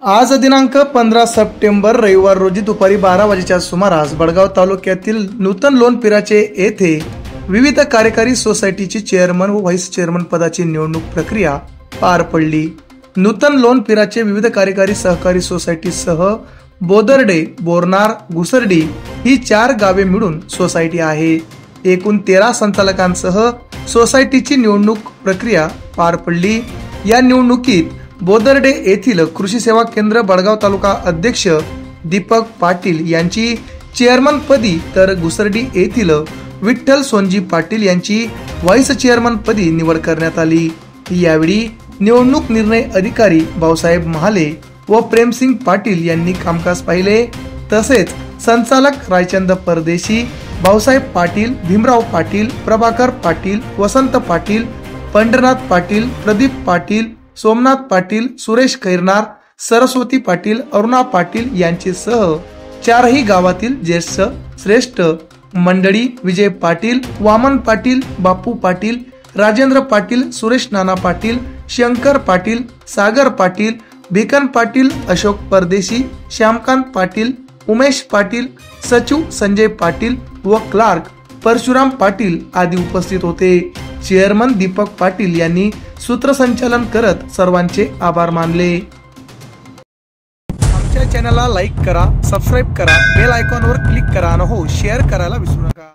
आज दिनांक 15 सप्टेंबर रविवार रोजी दुपारी 12 वाजेच्या सुमारास बडगाव तालुक्यातील नूतन लोणपिराचे येथे विविध कार्यकारी सोसायटीची चेअरमन व व्हाईस चेअरमन पदाची निवडणूक प्रक्रिया पार पडली। नूतन लोणपिराचे विविध कार्यकारी सहकारी सोसायटीसह बोदर्डे, बोरनार, घुसर्डी ही 4 गावे मिळून सोसायटी आहे। एकूण 13 संचालकांसह सोसायटीची निवडणूक प्रक्रिया पार पडली। या निवडणुकीत बोदर्डे येथील कृषी सेवा केंद्र बडगाव तालुका अध्यक्ष दीपक पाटील यांची चेअरमन पदी तर घुसर्डी येथील विठ्ठल सोनजी पाटील यांची व्हाईस चेअरमन पदी निवड करण्यात आली। यावेळी निवडणूक निर्णय अधिकारी भाऊसाहेब महाले व प्रेमसिंग पाटील यांनी कामकाज पाहिले। तसेच संचालक रायचंद परदेशी, भाऊसाहेब पाटील, भीमराव पाटील, प्रभाकर पाटील, वसंत पाटील, पंढरनाथ पाटील, प्रदीप पाटील, सोमनाथ पाटील, सुरेश खैरनार, सरस्वती पाटील, अरुणा पाटील यांच्यासह 4ही गावातील ज्येष्ठ श्रेष्ठ मंडळी विजय पाटील, वामन पाटील, बापू पाटील, राजेंद्र पाटील, सुरेश नाना पाटील, शंकर पाटील, सागर पाटील, भिकन पाटील, अशोक परदेशी, श्यामकांत पाटील, उमेश पाटील, सचिव संजय पाटील व क्लार्क परशुराम पाटील आदी उपस्थित होते। चेअरमन दीपक पाटील यांनी सूत्रसंचालन करत सर्वांचे आभार मानले। आमच्या चॅनलला लाईक करा, सबस्क्राईब करा, बेल आयकॉनवर क्लिक करा आणि शेअर करायला विसरू नका।